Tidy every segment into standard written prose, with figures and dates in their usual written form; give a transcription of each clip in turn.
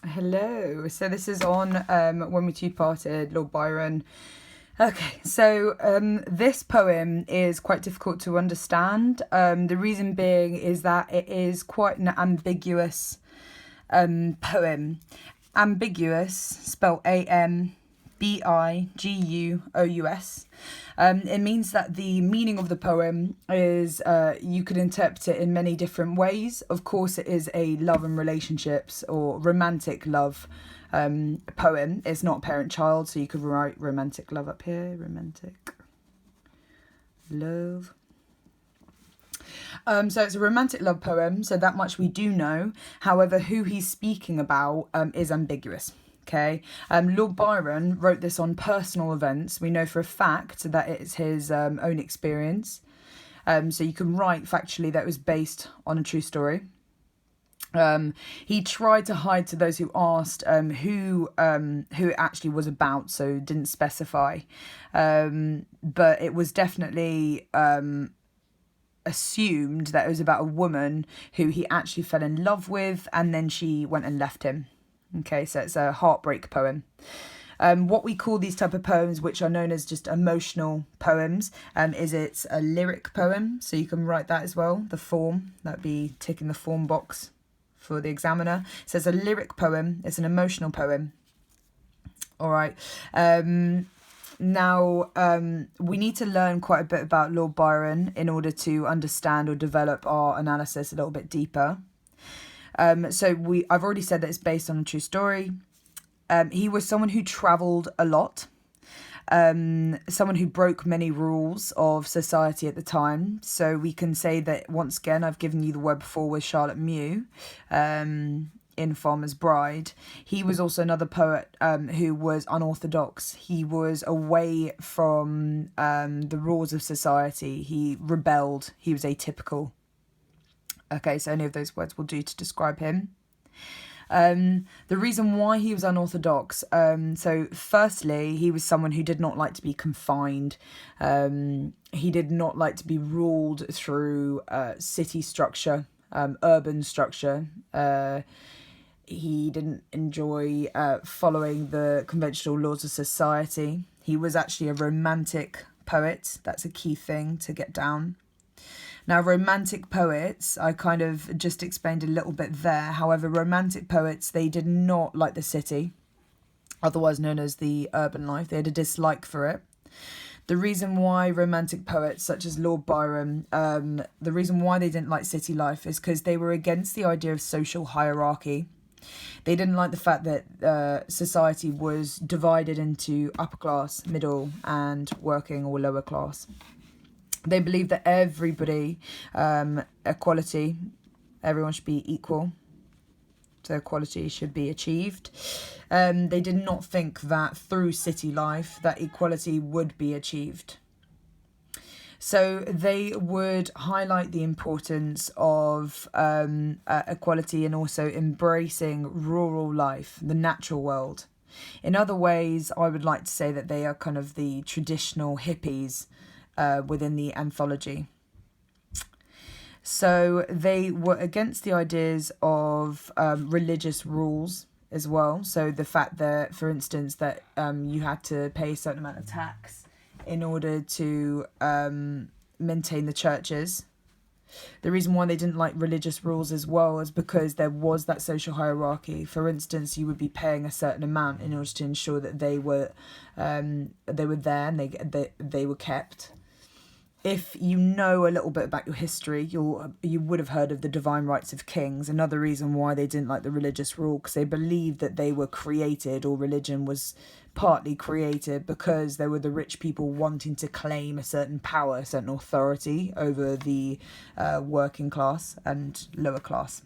Hello. So this is on When We Two Parted, Lord Byron. Okay, so this poem is quite difficult to understand. The reason being is that it is quite an ambiguous poem. Ambiguous, spelled Ambiguous. It means that the meaning of the poem is you could interpret it in many different ways. Of course, it is a love and relationships or romantic love poem. It's not parent-child, so you could write romantic love up here. Romantic love. So it's a romantic love poem, so that much we do know. However, who he's speaking about is ambiguous. Okay, Lord Byron wrote this on personal events. We know for a fact that it's his own experience. So you can write factually that it was based on a true story. He tried to hide to those who asked who it actually was about, so didn't specify. But it was definitely assumed that it was about a woman who he actually fell in love with, and then she went and left him. Okay, so it's a heartbreak poem. What we call these type of poems, which are known as just emotional poems, is it's a lyric poem. So you can write that as well. The form, that'd be ticking the form box for the examiner. So it's a lyric poem. It's an emotional poem. All right. Now, we need to learn quite a bit about Lord Byron in order to understand or develop our analysis a little bit deeper. I've already said that it's based on a true story. He was someone who travelled a lot, someone who broke many rules of society at the time. So we can say that, once again, I've given you the word before with Charlotte Mew in Farmer's Bride. He was also another poet who was unorthodox. He was away from the rules of society. He rebelled. He was atypical. Okay, so any of those words will do to describe him. The reason why he was unorthodox, so firstly, he was someone who did not like to be confined. He did not like to be ruled through city structure, urban structure. He didn't enjoy following the conventional laws of society. He was actually a romantic poet. That's a key thing to get down. Now, romantic poets, I kind of just explained a little bit there. However, romantic poets, they did not like the city, otherwise known as the urban life. They had a dislike for it. The reason why romantic poets such as Lord Byron, the reason why they didn't like city life is because they were against the idea of social hierarchy. They didn't like the fact that society was divided into upper class, middle, and working or lower class. They believed that everybody, equality, everyone should be equal. So equality should be achieved. They did not think that through city life that equality would be achieved. So they would highlight the importance of equality and also embracing rural life, the natural world. In other ways, I would like to say that they are kind of the traditional hippies within the anthology. So they were against the ideas of religious rules as well. So the fact that, for instance, that you had to pay a certain amount of tax in order to maintain the churches. The reason why they didn't like religious rules as well is because there was that social hierarchy. For instance, you would be paying a certain amount in order to ensure that they were there and they were kept. If you know a little bit about your history, you would have heard of the divine rights of kings. Another reason why they didn't like the religious rule, because they believed that they were created, or religion was partly created, because there were the rich people wanting to claim a certain power, a certain authority over the working class and lower class.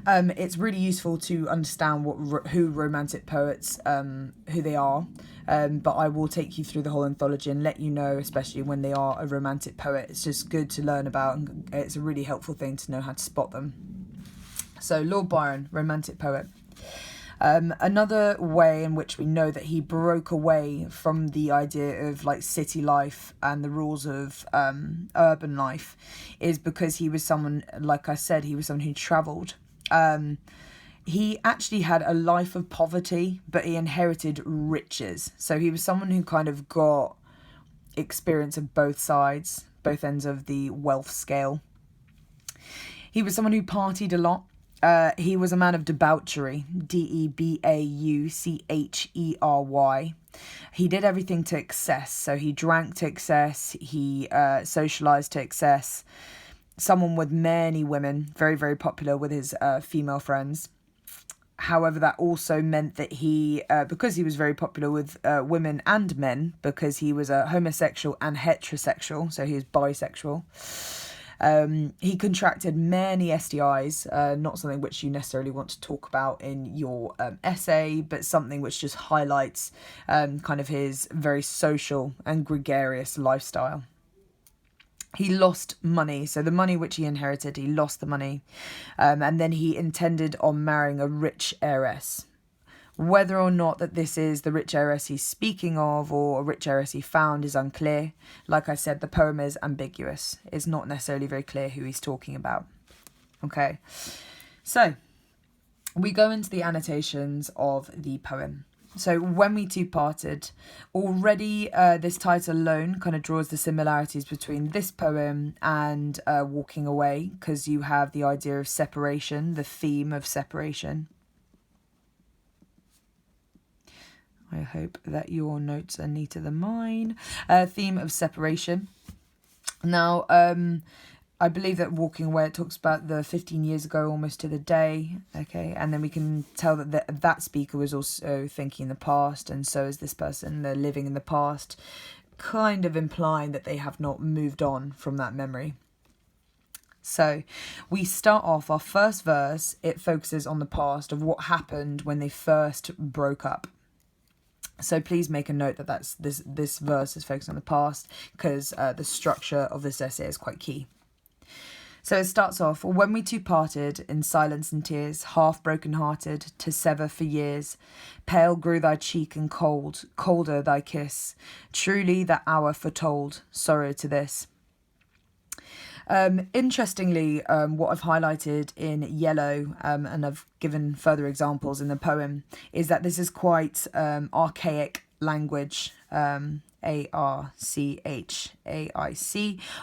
It's really useful to understand who romantic poets, who they are. But I will take you through the whole anthology and let you know, especially when they are a romantic poet. It's just good to learn about, and it's a really helpful thing to know how to spot them. So Lord Byron, romantic poet. Another way in which we know that he broke away from the idea of like city life and the rules of urban life is because he was someone, like I said, he was someone who travelled. He actually had a life of poverty, but he inherited riches. So he was someone who kind of got experience of both sides, both ends of the wealth scale. He was someone who partied a lot. He was a man of debauchery, Debauchery. He did everything to excess. So he drank to excess, he socialised to excess. Someone with many women, very, very popular with his female friends. However, that also meant that he, because he was very popular with women and men, because he was a homosexual and heterosexual, so he was bisexual, he contracted many STIs, not something which you necessarily want to talk about in your essay, but something which just highlights kind of his very social and gregarious lifestyle. He lost money, so the money which he inherited, he lost the money, and then he intended on marrying a rich heiress. Whether or not that this is the rich heiress he's speaking of or a rich heiress he found is unclear. Like I said, the poem is ambiguous. It's not necessarily very clear who he's talking about. Okay, so we go into the annotations of the poem. So when we two parted, already this title alone kind of draws the similarities between this poem and Walking Away, because you have the idea of separation, the theme of separation. I hope that your notes are neater than mine. Theme of separation. Now, I believe that Walking Away, it talks about the 15 years ago, almost to the day. Okay, and then we can tell that that speaker was also thinking in the past, and so is this person. They're living in the past, kind of implying that they have not moved on from that memory. So we start off, our first verse, it focuses on the past of what happened when they first broke up. So please make a note that this verse is focused on the past, because the structure of this essay is quite key. So it starts off, when we two parted in silence and tears, half broken-hearted, to sever for years, pale grew thy cheek and cold, colder thy kiss, truly that hour foretold sorrow to this. Interestingly, what I've highlighted in yellow, and I've given further examples in the poem, is that this is quite archaic language, Archaic.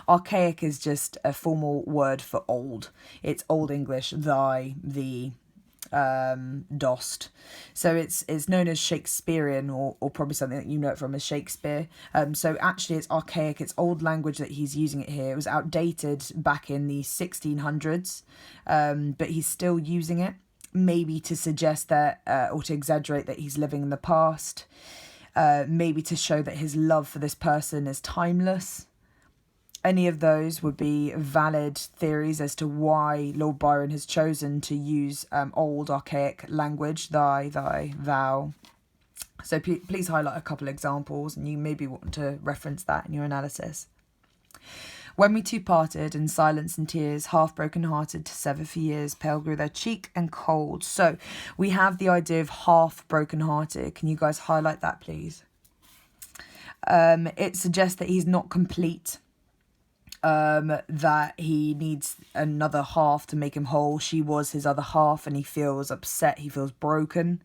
Archaic is just a formal word for old. It's Old English, thy, thee, dost. So it's known as Shakespearean, or probably something that you know it from as Shakespeare. So actually it's archaic, it's old language that he's using it here. It was outdated back in the 1600s, but he's still using it, maybe to suggest that, or to exaggerate that he's living in the past. Maybe to show that his love for this person is timeless. Any of those would be valid theories as to why Lord Byron has chosen to use old archaic language, thy, thou. So please highlight a couple of examples, and you maybe want to reference that in your analysis. When we two parted in silence and tears, half broken-hearted, to sever for years, pale grew their cheek and cold. So we have the idea of half broken-hearted. Can you guys highlight that, please? It suggests that he's not complete, that he needs another half to make him whole. She was his other half, and he feels upset, he feels broken.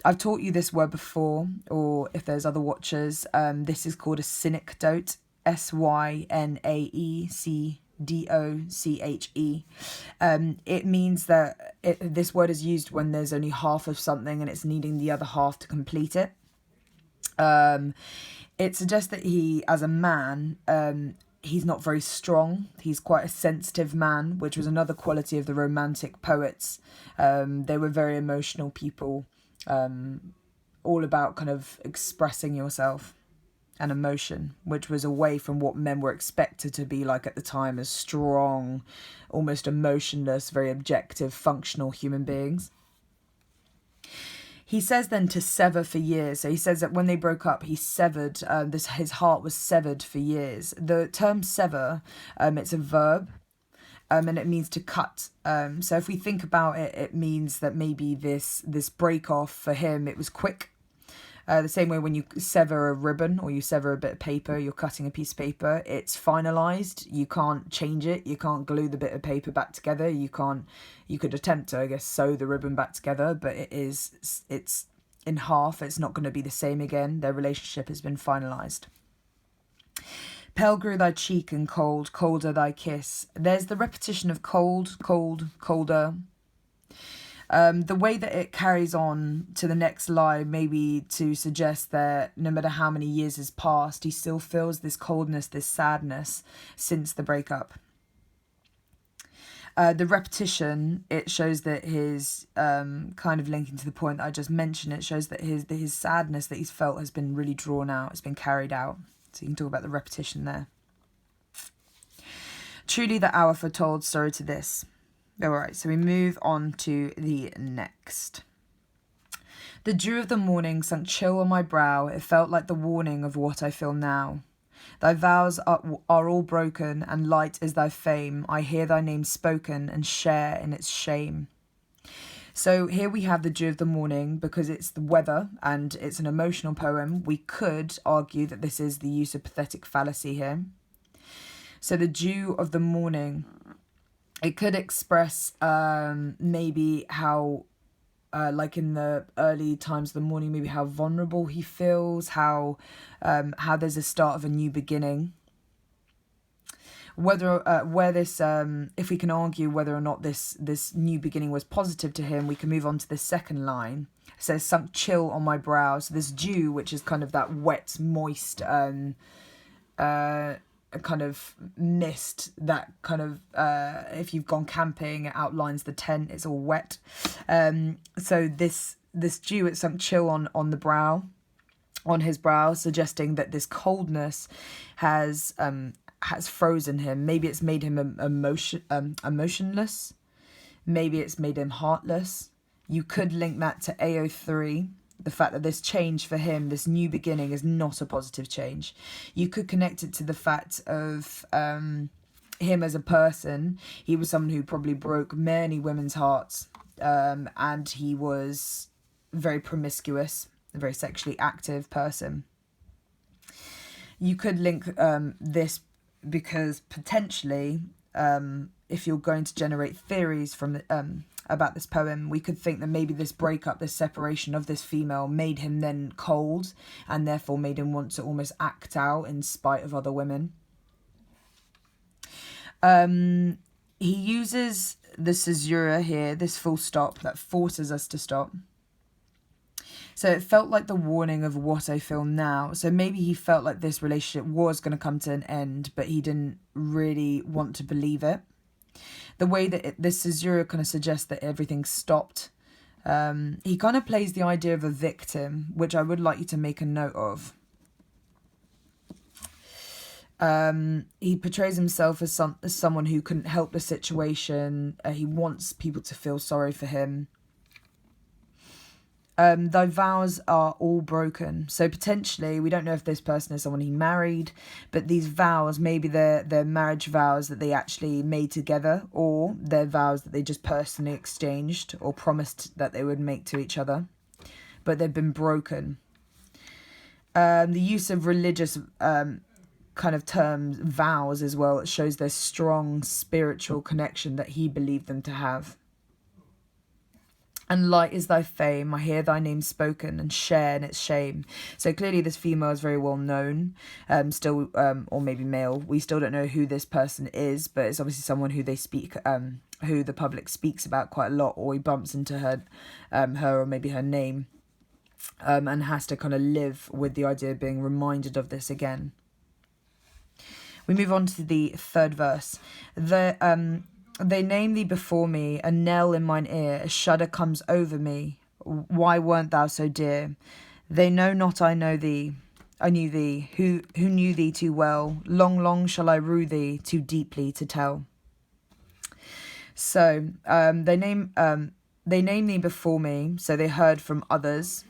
I've taught you this word before, or if there's other watchers, this is called a synecdoche. Syneecdoche. It means that this word is used when there's only half of something and it's needing the other half to complete it. It suggests that he, as a man, he's not very strong. He's quite a sensitive man, which was another quality of the Romantic poets. They were very emotional people, all about kind of expressing yourself and emotion, which was away from what men were expected to be like at the time, as strong, almost emotionless, very objective, functional human beings. He says then to sever for years. So he says that when they broke up, he severed, his heart was severed for years. The term sever, it's a verb, and it means to cut. So if we think about it, it means that maybe this break off for him, it was quick. The same way when you sever a ribbon or you sever a bit of paper, you're cutting a piece of paper, it's finalized. You can't change it. You can't glue the bit of paper back together. You could attempt to, I guess, sew the ribbon back together, but it's in half. It's not going to be the same again. Their relationship has been finalized. Pale grew thy cheek and cold, colder thy kiss. There's the repetition of cold, cold, colder. The way that it carries on to the next line, maybe to suggest that no matter how many years has passed, he still feels this coldness, this sadness since the breakup. The repetition, it shows that his, kind of linking to the point that I just mentioned, it shows that his sadness that he's felt has been really drawn out, it's been carried out. So you can talk about the repetition there. Truly the hour foretold, sorrow to this. Alright, so we move on to the next. The dew of the morning sunk chill on my brow. It felt like the warning of what I feel now. Thy vows are all broken, and light is thy fame. I hear thy name spoken and share in its shame. So here we have the dew of the morning because it's the weather and it's an emotional poem. We could argue that this is the use of pathetic fallacy here. So the dew of the morning, it could express maybe how, like in the early times of the morning, maybe how vulnerable he feels, how there's a start of a new beginning. Where this, if we can argue whether or not this new beginning was positive to him, we can move on to the second line. It says, sunk chill on my brow. So this dew, which is kind of that wet, moist, kind of mist, that kind of, if you've gone camping, it outlines the tent, it's all wet. So this dew, it sunk chill on the brow, on his brow, suggesting that this coldness has frozen him. Maybe it's made him emotionless. Maybe it's made him heartless. You could link that to AO3, the fact that this change for him, this new beginning, is not a positive change. You could connect it to the fact of him as a person. He was someone who probably broke many women's hearts, and he was very promiscuous, a very sexually active person. You could link this because potentially, if you're going to generate theories from about this poem, we could think that maybe this breakup, this separation of this female, made him then cold, and therefore made him want to almost act out in spite of other women. He uses the caesura here, this full stop that forces us to stop. So it felt like the warning of what I feel now. So maybe he felt like this relationship was going to come to an end, but he didn't really want to believe it. The way that this caesura kind of suggests that everything stopped. He kind of plays the idea of a victim, which I would like you to make a note of. He portrays himself as someone who couldn't help the situation. He wants people to feel sorry for him. Thy vows are all broken. So potentially, we don't know if this person is someone he married, but these vows, maybe they're marriage vows that they actually made together, or they're vows that they just personally exchanged or promised that they would make to each other, but they've been broken. The use of religious kind of terms, vows as well, it shows their strong spiritual connection that he believed them to have. And light is thy fame, I hear thy name spoken and share in its shame. So clearly this female is very well known, still, or maybe male. We still don't know who this person is, but it's obviously someone who they speak, who the public speaks about quite a lot, or he bumps into her or maybe her name, and has to kind of live with the idea of being reminded of this again. We move on to the third verse. They name thee before me, a knell in mine ear, a shudder comes over me. Why weren't thou so dear? They know not I know thee. I knew thee, who knew thee too well. Long, long shall I rue thee, too deeply to tell. So, they name thee before me, so they heard from others.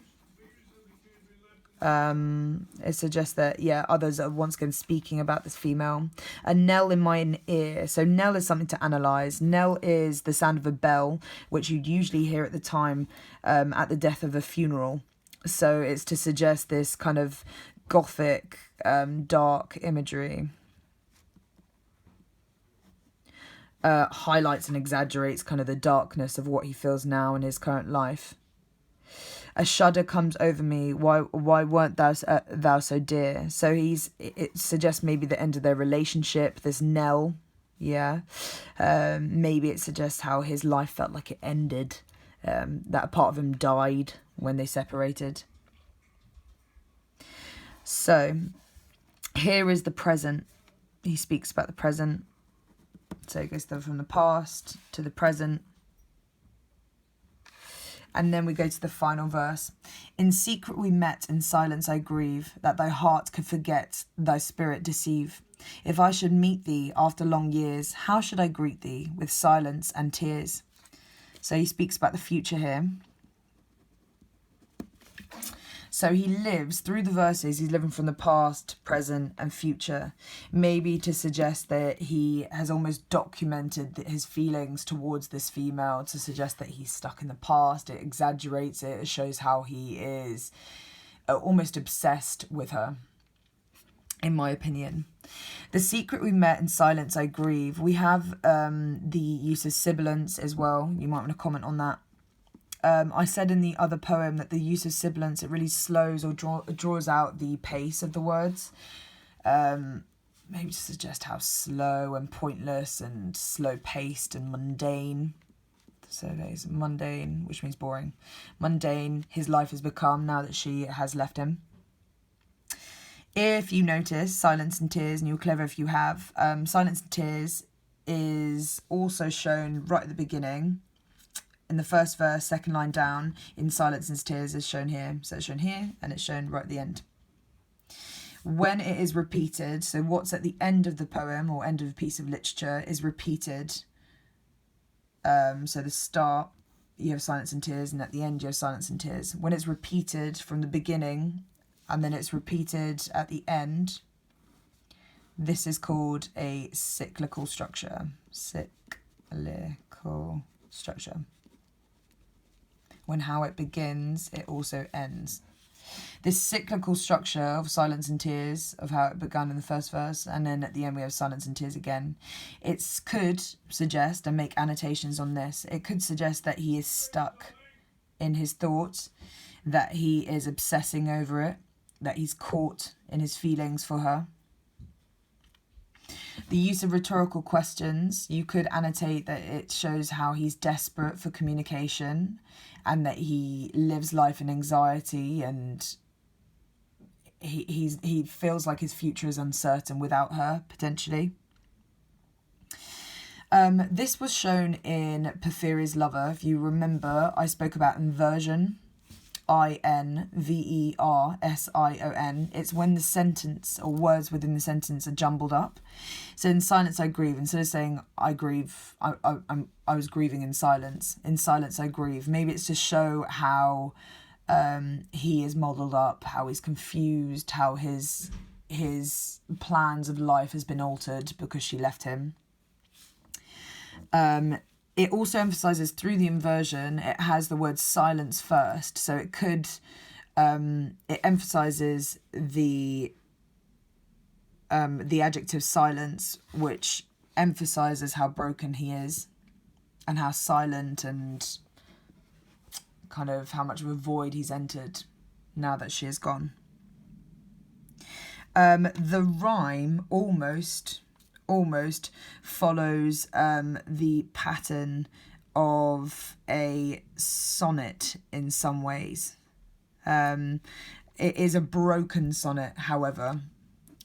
It suggests that, others are once again speaking about this female. A knell in mine ear. So knell is something to analyse. Knell is the sound of a bell, which you'd usually hear at the time at the death of a funeral. So it's to suggest this kind of gothic, dark imagery. Highlights and exaggerates kind of the darkness of what he feels now in his current life. A shudder comes over me. Why weren't thou so dear? So it suggests maybe the end of their relationship. This knell, yeah. Maybe it suggests how his life felt like it ended. That a part of him died when they separated. So here is the present. He speaks about the present. So it goes from the past to the present. And then we go to the final verse. In secret we met, in silence I grieve, that thy heart could forget, thy spirit deceive. If I should meet thee after long years, how should I greet thee? With silence and tears. So he speaks about the future here. So he lives, through the verses, he's living from the past, present and future. Maybe to suggest that he has almost documented his feelings towards this female, to suggest that he's stuck in the past. It exaggerates it. It shows how he is almost obsessed with her, in my opinion. The secret we met, in silence I grieve. We have the use of sibilants as well. You might want to comment on that. I said in the other poem that the use of sibilants, it really slows or draws out the pace of the words. Maybe to suggest how slow and pointless and slow-paced and mundane. So there's mundane, which means boring. Mundane, his life has become now that she has left him. If you notice, silence and tears, and you're clever if you have, silence and tears is also shown right at the beginning. In the first verse, second line down, in silence and tears is shown here. So it's shown here and it's shown right at the end. When it is repeated, so what's at the end of the poem or end of a piece of literature is repeated. So the start, you have silence and tears, and at the end you have silence and tears. When it's repeated from the beginning and then it's repeated at the end, this is called a cyclical structure. Cyclical structure. When how it begins, it also ends. This cyclical structure of silence and tears, of how it began in the first verse, and then at the end we have silence and tears again. It could suggest, and make annotations on this, it could suggest that he is stuck in his thoughts, that he is obsessing over it, that he's caught in his feelings for her. The use of rhetorical questions, you could annotate that it shows how he's desperate for communication and that he lives life in anxiety and he feels like his future is uncertain without her, potentially. This was shown in Porphyry's Lover. If you remember, I spoke about inversion. Inversion. It's when the sentence or words within the sentence are jumbled up. So in silence I grieve, instead of saying I grieve, I was grieving in silence. In silence I grieve. Maybe it's to show how he is modelled up, how he's confused, how his plans of life has been altered because she left him. It also emphasises through the inversion, it has the word silence first. So it could, it emphasises the adjective silence, which emphasises how broken he is and how silent and kind of how much of a void he's entered now that she is gone. The rhyme almost follows the pattern of a sonnet in some ways. It is a broken sonnet, however.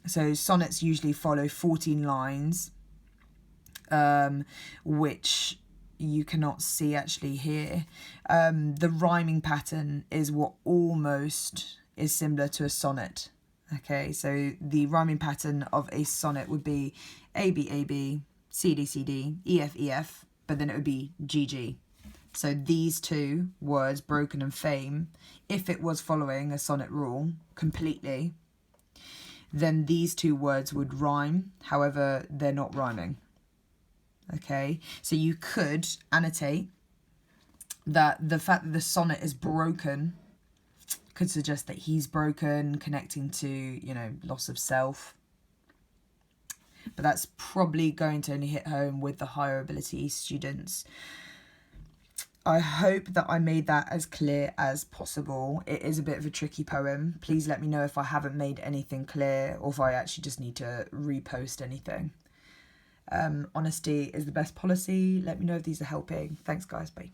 So sonnets usually follow 14 lines, which you cannot see actually here. The rhyming pattern is what almost is similar to a sonnet. Okay, so the rhyming pattern of a sonnet would be A, B, A, B, C, D, C, D, E, F, E, F, but then it would be G, G. So these two words, broken and fame, if it was following a sonnet rule completely, then these two words would rhyme. However, they're not rhyming. Okay, so you could annotate that the fact that the sonnet is broken could suggest that he's broken, connecting to, you know, loss of self. But that's probably going to only hit home with the higher ability students. I hope that I made that as clear as possible. It is a bit of a tricky poem. Please let me know if I haven't made anything clear or if I actually just need to repost anything. Honesty is the best policy. Let me know if these are helping. Thanks, guys. Bye.